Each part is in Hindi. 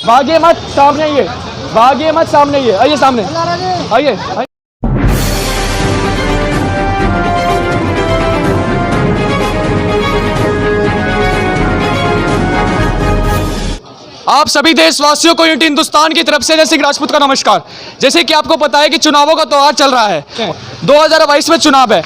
भागिए मत, सामने आइए, भागिए मत, सामने आइए, आइए सामने, आइए। आप सभी देशवासियों को यूनिटी हिंदुस्तान की तरफ से जय सिंह राजपूत का नमस्कार। जैसे कि आपको पता है कि चुनावों का त्योहार चल रहा है, 2022 में चुनाव है।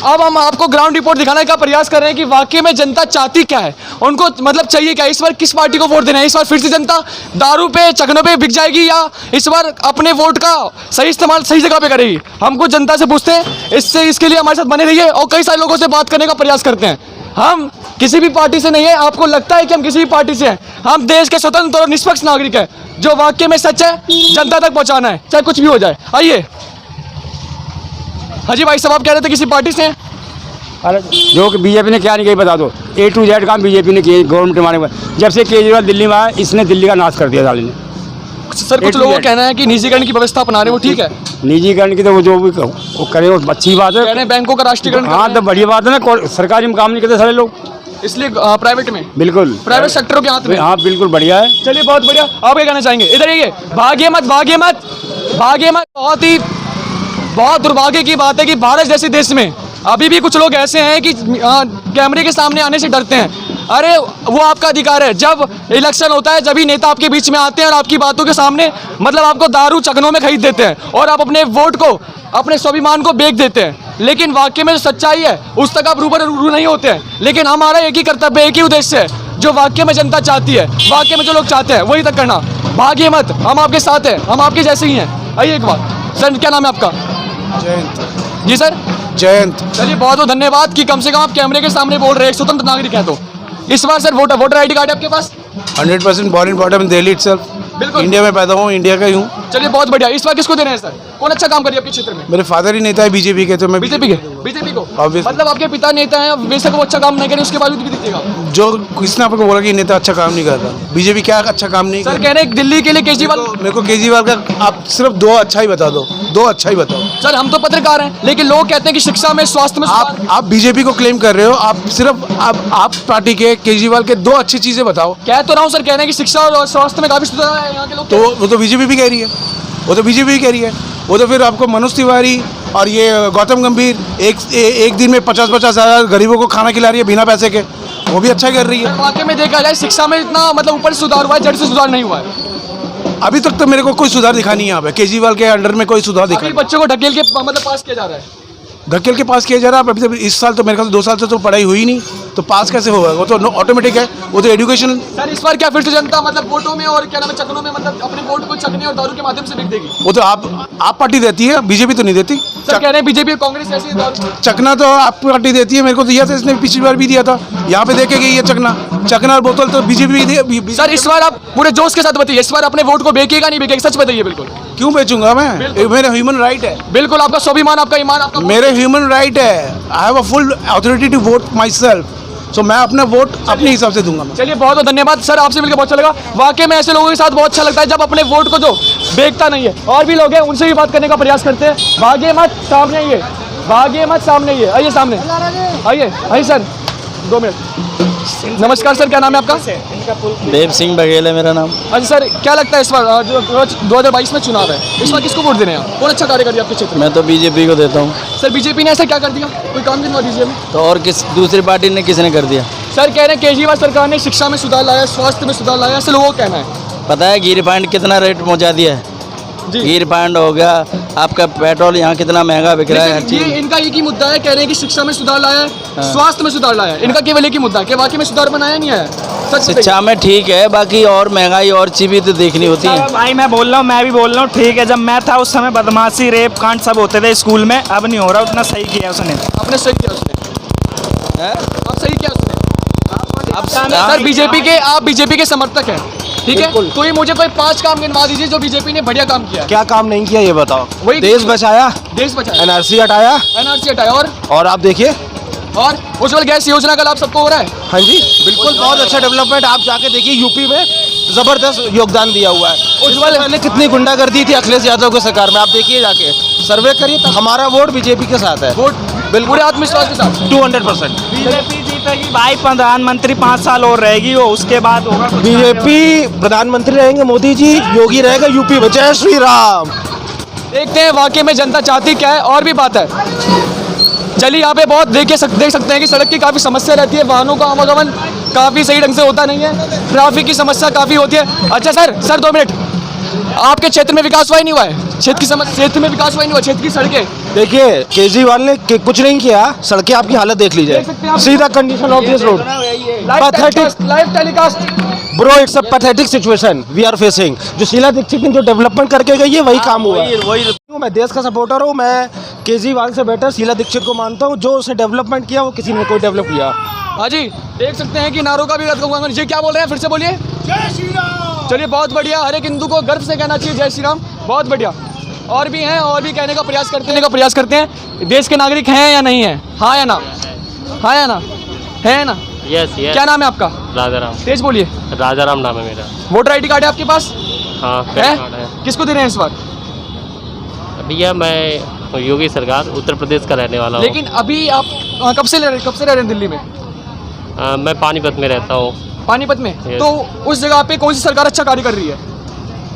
अब हम आपको ग्राउंड रिपोर्ट दिखाने का प्रयास कर रहे हैं कि वाकई में जनता चाहती क्या है, उनको मतलब चाहिए क्या, इस बार किस पार्टी को वोट देना है। इस बार फिर से जनता दारू पे, चखनों पे बिक जाएगी या इस बार अपने वोट का सही इस्तेमाल सही जगह पे करेगी। हमको जनता से पूछते हैं, इसके लिए हमारे साथ बने रहिए और कई सारे लोगों से बात करने का प्रयास करते हैं। हम किसी भी पार्टी से नहीं है, आपको लगता है कि हम किसी भी पार्टी से हैं। हम देश के स्वतंत्र और निष्पक्ष नागरिक हैं, जो वाकई में सच है जनता तक पहुंचाना है, चाहे कुछ भी हो जाए। आइए। हाँ जी भाई साहब, आप कह रहे थे किसी पार्टी से हैं? अरे जो कि बीजेपी ने क्या नहीं किया बता दो। A to Z काम बीजेपी ने किए गवर्नमेंट हमारे में। जब से केजरीवाल दिल्ली में आया, इसने दिल्ली का नाश कर दिया साले ने। सर कुछ लोगों का कहना है कि निजीकरण की व्यवस्था अपना रहे, वो ठीक है? निजीकरण की तो वो जो भी वो करे वो अच्छी बात है। कह रहे हैं बैंकों का राष्ट्रीयकरण। हाँ तो बढ़िया बात है ना, सरकारी में काम नहीं करते सारे लोग, इसलिए प्राइवेट में, बिल्कुल प्राइवेट सेक्टरों के हाथ में। हाँ बिल्कुल बढ़िया है। चलिए बहुत बढ़िया। आप क्या कहना चाहेंगे? इधर आइए। भागिए मत, भागिए मत, भागिए मत। बहुत दुर्भाग्य की बात है कि भारत जैसे देश में अभी भी कुछ लोग ऐसे हैं कि कैमरे के सामने आने से डरते हैं। अरे वो आपका अधिकार है, जब इलेक्शन होता है जब ही नेता आपके बीच में आते हैं और आपकी बातों के सामने मतलब आपको दारू चखनों में खरीद देते हैं और आप अपने वोट को, अपने स्वाभिमान को बेच देते हैं। लेकिन वाकई में जो सच्चाई है उस तक आप रूबरू नहीं होते हैं। लेकिन हमारा एक ही कर्तव्य, एक ही उद्देश्य है, जो वाकई में जनता चाहती है, वाकई में जो लोग चाहते हैं वही तक करना। भागिए मत, हम आपके साथ हैं, हम आपके जैसे ही हैं। आइए एक बार। सर क्या नाम है आपका? जयंत। जी सर, जयंत। चलिए बहुत बहुत धन्यवाद कि कम से कम आप कैमरे के सामने बोल रहे हैं, एक स्वतंत्र नागरिक हैं। तो इस बार सर वोटर आईडी कार्ड है आपके पास? 100% born in bottom Delhi itself. बिल्कुल, इंडिया में पैदा हूँ, इंडिया का ही हूँ। चलिए बहुत बढ़िया। इस बार किसको दे रहे हैं सर? कौन अच्छा काम करिए आपके क्षेत्र में? मेरे फादर ही नेता है बीजेपी के, तो मैं बीजेपी को Obviously। मतलब आपके पिता नेता हैं, बेशक वो अच्छा काम नहीं करें उसके बावजूद भी दीजिएगा। जो किसने आपको बोला कि नेता अच्छा काम नहीं करता? बीजेपी क्या अच्छा काम नहीं सर करता? कह रहे हैं दिल्ली के लिए केजरीवाल। मेरे को केजरीवाल का आप सिर्फ दो अच्छा ही बता दो, दो अच्छा ही बताओ। सर हम तो पत्रकार हैं, लेकिन लोग कहते हैं कि शिक्षा में, स्वास्थ्य में आप बीजेपी को क्लेम कर रहे हो, आप सिर्फ आप पार्टी के केजरीवाल के दो अच्छी चीजें बताओ। कह तो रहा हूँ सर, कह रहे हैं कि शिक्षा और स्वास्थ्य में काफी सुधार है यहाँ के लोग। तो वो तो बीजेपी भी कह रही है, वो तो बीजेपी भी कह रही है। वो तो फिर आपको मनोज तिवारी और ये गौतम गंभीर एक दिन में 50-50 हज़ार गरीबों को खाना खिला रही है बिना पैसे के, वो भी अच्छा कर रही है। वाकई में देखा जाए शिक्षा में इतना मतलब ऊपर से सुधार हुआ है, जड़ से सुधार नहीं हुआ है अभी तक। तो मेरे को कोई सुधार दिखा नहीं है यहाँ पे, केजरीवाल के अंडर में कोई सुधार दिखा नहीं। बच्चों को ढकेल के मतलब पास किया जा रहा है, धकेल के पास किया जा रहा है। अभी तो इस साल तो मेरे ख्याल से 2 साल से तो पढ़ाई हुई नहीं, तो पास कैसे होगा? वो तो ऑटोमेटिक है, वो तो एजुकेशन। सर इस बार क्या फिर से जनता मतलब वोटों में और क्या नाम है चखनों में मतलब अपने वोट को चखने और दारू के माध्यम से बिक देगी? वो तो आप पार्टी देती है, बीजेपी तो नहीं देती। सर कह रहे हैं बीजेपी और कांग्रेस ऐसी दारू। चखना तो आप पार्टी देती है, मेरे को दिया था इसने, पिछली बार भी दिया था। यहाँ पे देखे गई है चखना और बोतल तो बीजेपी भी। सर इस बार आप पूरे जोश के साथ बताइए, इस बार अपने वोट को बेचेगा नहीं बेचेगा? सच बताइए। बिल्कुल। क्यों बेचूंगा मैं? मेरा ह्यूमन राइट है। बिल्कुल, आपका स्वाभिमान, आपका ईमान, आपका मेरे ह्यूमन राइट है। I have a full authority to vote myself, so मैं अपना वोट अपने हिसाब से दूंगा। चलिए बहुत बहुत धन्यवाद सर, आपसे मिलकर बहुत अच्छा लगा। वाकई में ऐसे लोगों के साथ बहुत अच्छा लगता है जब अपने वोट को जो बेचता नहीं है। और भी लोग हैं, उनसे भी बात करने का प्रयास करते हैं। भागिए मत, सामने आइए, भागिए मत, सामने आइए, आइए सामने, आइए आइए सर, 2 मिनट। नमस्कार सर, क्या नाम है आपका? देव सिंह बघेल है मेरा नाम। अच्छा सर, क्या लगता है इस बार 2022 में चुनाव है, इस बार किसको वोट देने हैं? कौन अच्छा कार्य कर दिया आपके क्षेत्र में? मैं तो बीजेपी को देता हूँ। सर बीजेपी ने ऐसा क्या कर दिया? कोई काम दिलवा दीजिए हमें। तो और किस दूसरी पार्टी ने किसने कर दिया? सर कह रहे हैं केजरीवाल सरकार ने शिक्षा में सुधार लाया, स्वास्थ्य में सुधार लाया, ऐसे लोगों का कहना है। पता है घी रिफाइंड कितना रेट पहुँचा दिया है? घी रिफाइंड हो गया, आपका पेट्रोल यहाँ कितना महंगा बिक रहा है हर चीज़। ये इनका एक ही मुद्दा है, कह रहे हैं कि शिक्षा में सुधार लाया है, स्वास्थ्य में सुधार लाया है। इनका केवल एक ही मुद्दा है कि वाकई में सुधार बनाया नहीं है। शिक्षा में ठीक है, बाकी और महंगाई और चीज़ भी तो देखनी होती है। भाई मैं बोल रहा हूँ, मैं भी बोल रहा हूँ, ठीक है। जब मैं था उस समय बदमाशी, रेप कांड सब होते थे स्कूल में, अब नहीं हो रहा। उतना सही किया उसने। आपने सही किया उसने, आप सही किया उसने। अब सर बीजेपी के समर्थक हैं, ठीक है? कोई मुझे कोई 5 काम गिनवा दीजिए जो बीजेपी ने बढ़िया काम किया। क्या काम नहीं किया ये बताओ? वही देश बचाया, एनआरसी हटाया, और आप देखिए, और उज्जवल गैस योजना का लाभ सबको हो रहा है। हाँ जी बिल्कुल, बहुत अच्छा डेवलपमेंट। आप जाके देखिए, यूपी में जबरदस्त योगदान दिया हुआ है। उज्जवल पहले कितनी गुंडागर्दी थी अखिलेश यादव की सरकार में, आप देखिए जाके सर्वे करिए। हमारा वोट बीजेपी के साथ है, वोट बिल्कुल आत्मविश्वास के साथ 200%। बीजेपी जीत है कि भाई प्रधानमंत्री 5 साल और रहेगी वो, उसके बाद होगा कुछ बीजेपी प्रधानमंत्री रहेंगे मोदी जी, योगी रहेगा यूपी में। जय श्री राम। देखते हैं वाकई में जनता चाहती क्या है। और भी बात है, चलिए यहाँ पे बहुत देख सकते हैं कि सड़क की काफ़ी समस्या रहती है, वाहनों का आवागमन काफ़ी सही ढंग से होता नहीं है, ट्रैफिक की समस्या काफ़ी होती है। अच्छा सर 2 मिनट, आपके क्षेत्र में विकास हुआ ही नहीं हुआ है? क्षेत्र में विकास हुआ ही नहीं हुआ, क्षेत्र की सड़कें? देखिए केजरीवाल ने कुछ नहीं किया, सड़कें आपकी हालत देख लीजिए, see the condition of this road, live telecast. Bro it's a pathetic situation we are facing. जो शीला दीक्षित ने जो डेवलपमेंट करके गई है वही काम हुआ है। मैं देश का सपोर्टर हूँ, मैं केजरीवाल से बेटर शीला दीक्षित को मानता हूँ। जो उसने डेवलपमेंट किया वो किसी ने कोई डेवलप किया। हाँ जी, देख सकते हैं कि नारों का भी रद्द होगा। जी क्या बोल रहे हैं, फिर से बोलिए। जय श्री राम। चलिए बहुत बढ़िया, हर एक हिंदू को गर्व से कहना चाहिए जय श्री राम। बहुत बढ़िया। और भी हैं, और भी कहने का प्रयास करते हैं। देश के नागरिक हैं या नहीं है? हाँ या ना? हाँ या ना? है ना? यस। क्या नाम है आपका? राजाराम। तेज बोलिए। राजाराम नाम है मेरा। वोटर ID कार्ड है आपके पास? हाँ, है? पैन कार्ड है। किसको दे रहे हैं इस बार? भैया मैं योगी सरकार उत्तर प्रदेश का रहने वाला हूँ। लेकिन अभी आप कब से रह रहे हैं दिल्ली में? मैं पानीपत में रहता हूँ। पानीपत में? Yes. तो उस जगह पे कौन सी सरकार अच्छा कार्य कर रही है?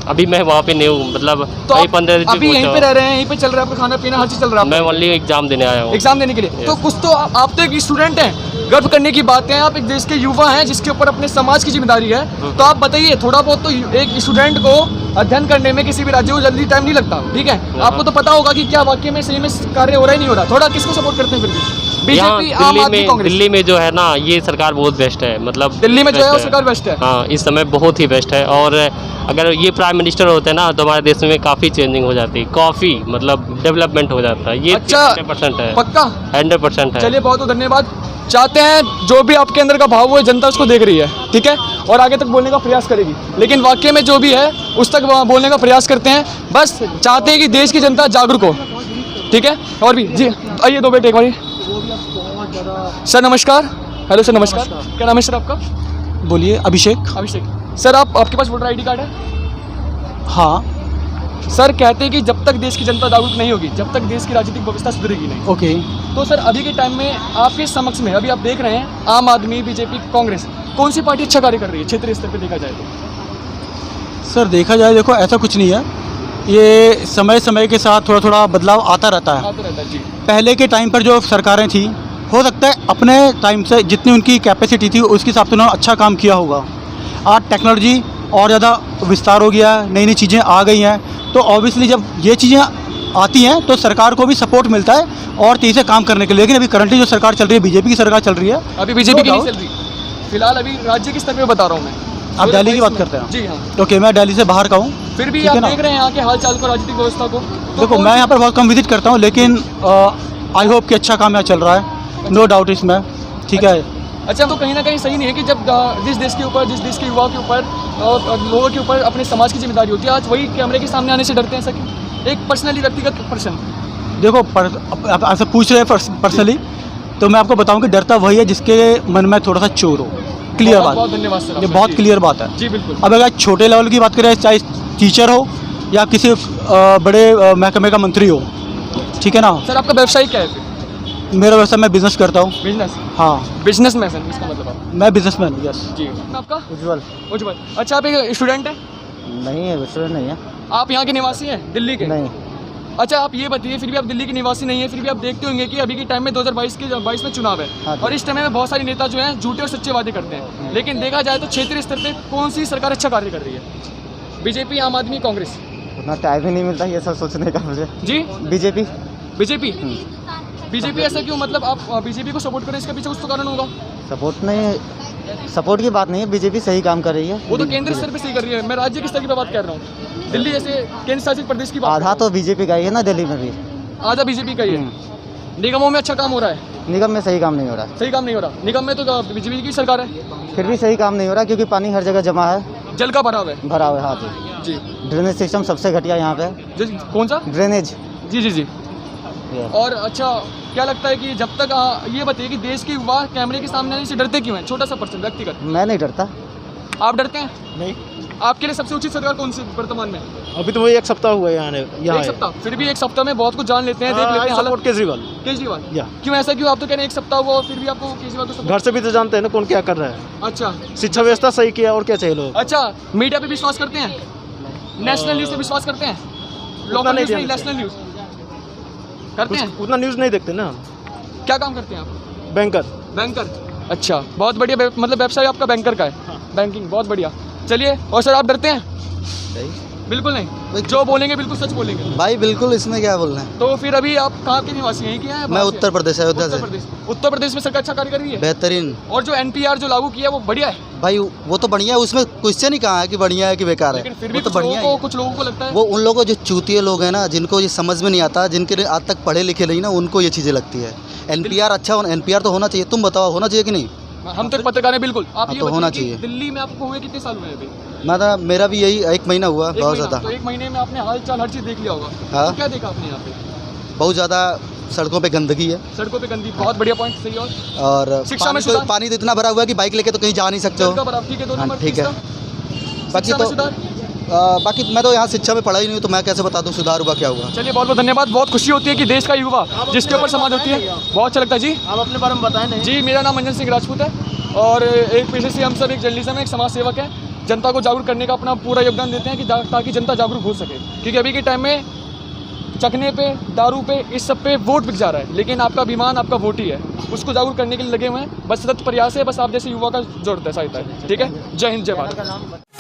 अभी मैं वहाँ पे नहीं हूँ, मतलब तो कई 15 दिन अभी यहीं पे रह रहे हैं, यहीं पे चल रहा है आपका खाना पीना, हर चीज चल रहा है? मैं ओनली एग्जाम देने आया हूँ। एग्जाम देने के लिए? Yes. तो कुछ तो आप तो एक स्टूडेंट हैं, गर्व करने की बातें हैं, आप एक देश के युवा हैं जिसके ऊपर अपने समाज की जिम्मेदारी है। तो आप बताइए, थोड़ा बहुत तो एक स्टूडेंट को अध्ययन करने में किसी भी राज्य को जल्दी टाइम नहीं लगता, ठीक है? आपको तो पता होगा कि क्या वाकई में सही में कार्य हो रहा ही नहीं हो रहा। थोड़ा किसको सपोर्ट करते हैं फिर भी? बीजेपी, आम आदमी, कांग्रेस? दिल्ली में जो है ना, ये सरकार बहुत बेस्ट है, मतलब दिल्ली में जो है वो सरकार बेस्ट है। हाँ, इस समय बहुत ही बेस्ट है। और अगर ये प्राइम मिनिस्टर होते हैं ना तो हमारे देश में काफ़ी चेंजिंग हो जाती, काफ़ी मतलब डेवलपमेंट हो जाता है। ये अच्छा, 100% है, पक्का 100% है। चलिए बहुत बहुत धन्यवाद। चाहते हैं जो भी आपके अंदर का भाव वो जनता उसको देख रही है, ठीक है, और आगे तक बोलने का प्रयास करेगी। लेकिन वाकई में जो भी है उस तक बोलने का प्रयास करते हैं, बस चाहते हैं कि देश की जनता जागरूक हो, ठीक है। और भी जी आइए 2 बेटे एक बारी। सर नमस्कार। हेलो सर नमस्कार। क्या नाम है सर आपका? बोलिए। अभिषेक। अभिषेक। सर आपके पास वोटर ID कार्ड है? हाँ। सर कहते हैं कि जब तक देश की जनता जागरूक नहीं होगी, जब तक देश की राजनीतिक व्यवस्था सुधरेगी नहीं। ओके। तो सर अभी के टाइम में आपके समक्ष में अभी आप देख रहे हैं आम आदमी, बीजेपी, कांग्रेस, कौन सी पार्टी अच्छा कार्य कर रही है क्षेत्रीय स्तर पर देखा जाए तो? सर देखा जाए, देखो ऐसा कुछ नहीं है, ये समय समय के साथ थोड़ा थोड़ा बदलाव आता रहता है। आता रहता है जी। पहले के टाइम पर जो सरकारें थी, हो सकता है अपने टाइम से जितनी उनकी कैपेसिटी थी उसके हिसाब से उन्होंने अच्छा काम किया होगा। आज टेक्नोलॉजी और ज़्यादा विस्तार हो गया है, नई नई चीज़ें आ गई हैं, तो ऑब्वियसली जब ये चीज़ें आती हैं तो सरकार को भी सपोर्ट मिलता है और तेज़ी से काम करने के लिए। लेकिन अभी करंटली जो सरकार चल रही है, बीजेपी की सरकार चल रही है। अभी बीजेपी की नहीं चल रही फिलहाल, अभी राज्य के स्तर पे बता रहा हूँ मैं। आप दिल्ली की बात करते हैं? जी हाँ। ओके, मैं दिल्ली से बाहर का हूँ। फिर भी ठीक आप है ना? देख रहे हैं यहाँ के हाल चाल को, राजनीतिक व्यवस्था को। तो देखो मैं यहाँ पर बहुत कम विजिट करता हूँ, लेकिन आई होप कि अच्छा काम यहाँ चल रहा है, नो डाउट इसमें, ठीक है। अच्छा, तो कहीं ना कहीं सही नहीं है कि जब जिस देश के ऊपर, जिस देश के युवा के ऊपर और लोगों के ऊपर अपने समाज की जिम्मेदारी होती है, आज वही कैमरे के सामने आने से डरते हैं? ऐसा क्यों? एक पर्सनली व्यक्तिगत प्रश्न। देखो आप ऐसा पूछ रहे हैं पर्सनली, तो मैं आपको बताऊं कि डरता वही है जिसके मन में थोड़ा सा चोर हो। क्लियर बात। बहुत धन्यवाद सर, ये बहुत क्लियर बात है जी। बिल्कुल। अब अगर छोटे लेवल की बात करें, चाहे टीचर हो या किसी बड़े महकमे का मंत्री हो, ठीक है ना। सर आपका व्यवसाय क्या है फिर? मेरा व्यवसाय, मैं बिजनेस करता हूँ। बिजनेस? हाँ, बिजनेस में सर, इसका मतलब आप? मैं बिजनेसमैन, यस जी। आपका? उज्जवल। उज्जवल। अच्छा, आप एक स्टूडेंट हैं? नहीं है, स्टूडेंट नहीं है। आप यहाँ के निवासी हैं, दिल्ली के? नहीं। अच्छा, आप ये बताइए, फिर भी आप दिल्ली के निवासी नहीं है, फिर भी आप देखते होंगे कि अभी के टाइम में 2022 में चुनाव है। हाँ, और इस टाइम में बहुत सारे नेता जो हैं झूठे और सच्चे वादे करते हैं। लेकिन देखा जाए तो क्षेत्रीय स्तर पे कौन सी सरकार अच्छा कार्य कर रही है? बीजेपी, आम आदमी, कांग्रेस? उतना टाइम ही नहीं मिलता ये सब सोचने का मुझे। जी। बीजेपी। बीजेपी? बीजेपी ऐसा क्यों? मतलब आप बीजेपी को सपोर्ट करें, इसका पीछे कुछ तो कारण होगा? सपोर्ट नहीं, सपोर्ट की बात नहीं है, बीजेपी सही काम कर रही है। वो तो केंद्र स्तर पे सही कर रही है, मैं राज्य के स्तर की बात कर रहा हूँ। दिल्ली जैसे केंद्र शासित प्रदेश की बात। आधा तो बीजेपी का ही है ना, दिल्ली में भी आधा बीजेपी का ही है। निगमों में अच्छा काम हो रहा है? निगम में सही काम नहीं हो रहा। सही काम नहीं हो रहा? निगम में तो बीजेपी की सरकार है। फिर भी सही काम नहीं हो रहा क्योंकि पानी हर जगह जमा है, जल का भराव है। भरा हुआ है। हाँ जी। ड्रेनेज सिस्टम सबसे घटिया यहाँ पे। कौन सा? ड्रेनेज। जी जी जी। और अच्छा, क्या लगता है कि जब तक ये बताइए कि देश के युवा कैमरे के सामने आने से डरते क्यों हैं? छोटा सा पर्सन, व्यक्तिगत। मैं नहीं डरता। आप डरते हैं? नहीं, आपके लिए सबसे उचित सरकार कौन सी वर्तमान में? अभी तो वही एक सप्ताह हुआ है यहाँ एक सप्ताह, फिर भी एक सप्ताह में बहुत कुछ जान लेते हैं, देख लेते हैं हालत। केजरीवाल। केजरीवाल या क्यों ऐसा क्यों? आप तो कह रहे हैं एक सप्ताह हुआ और फिर भी आपको केजरीवाल को घर से भी तो जानते हैं ना कौन क्या कर रहा है। अच्छा शिक्षा व्यवस्था सही किया और क्या चाहिए लोग। अच्छा, मीडिया पे विश्वास करते हैं? नेशनल न्यूज़ पे विश्वास करते हैं? लोकल न्यूज़ नहीं, नेशनल न्यूज़ करते हैं? उतना न्यूज़ नहीं देखते ना। क्या काम करते हैं आप? बैंकर। बैंकर। अच्छा, बहुत बढ़िया, मतलब व्यवसाय आपका बैंकर का है। बैंकिंग, बहुत बढ़िया। चलिए, और सर आप डरते हैं? बिल्कुल नहीं, जो बोलेंगे बिल्कुल सच बोलेंगे। भाई बिल्कुल, इसमें क्या बोलना है। तो फिर अभी आप कहाँ के निवासी हैं? क्या है? मैं उत्तर प्रदेश, अयोध्या से। उत्तर प्रदेश में सरकार अच्छा कार्य कर रही है, बेहतरीन। और जो एनपीआर जो लागू किया है वो बढ़िया है भाई वो तो बढ़िया है, उसमें क्वेश्चन ही कहाँ है कि बढ़िया है कि बेकार है। लेकिन फिर भी वो तो बढ़िया है। कुछ लोगों को लगता है वो उन लोगों जो चूतिए लोग हैं ना, जिनको ये समझ में नहीं आता, जिनके आज तक पढ़े लिखे नहीं ना, उनको ये चीज़ें लगती है। एनपीआर अच्छा होना, एनपीआर तो होना चाहिए। तुम बताओ, होना चाहिए कि नहीं? हम तो पत्रकार हैं, बिल्कुल। आप हाँ, ये तो बताइए होना कि चाहिए। दिल्ली में आपको हुए कितने साल हुए हैं अभी? मेरा भी यही 1 महीना हुआ, एक बहुत महीना, ज़्यादा। तो 1 महीने में आपने हाल चाल हर चीज़ देख लिया होगा। हाँ। तो क्या देखा आपने यहाँ पे? बहुत ज़्यादा सड़कों पे गंदगी है, सड़कों पे गंदी, बहुत बढ़िया पॉइंट, सही। और और शिक्षा में सुधार? पानी तो इतना भरा हुआ है कि बाइक लेके तो कहीं जा नहीं सकते हो। सड़का बराबर, ठीक है, 2 हाँ, नंबर। ठीक है। तीसरा? बाकी शिक्षा में तो सुधार? बाकी मैं तो यहाँ शिक्षा में पढ़ा ही नहीं हूँ, तो मैं कैसे बता दूँ सुधार हुआ क्या हुआ। चलिए, बहुत बहुत धन्यवाद। बहुत खुशी होती है कि देश का युवा जिसके ऊपर समाज होती है, बहुत अच्छा लगता है जी। आप अपने बारे में बताएं नहीं। जी, मेरा नाम मंजन सिंह राजपूत है और एक पेशे से हम सब एक जर्नलिज्म में एक समाज सेवक है। जनता को जागरूक करने का अपना पूरा योगदान देते हैं कि ताकि जनता जागरूक हो सके, क्योंकि अभी के टाइम में चखने पे, दारू पे, इस सब पे वोट बिक जा रहा है, लेकिन आपका अभिमान आपका वोट ही है। उसको जागरूक करने के लिए लगे हुए हैं, बस सतत प्रयास है, बस आप जैसे युवा का जरूरत है, सहायता है। ठीक है, जय हिंद, जय भारत।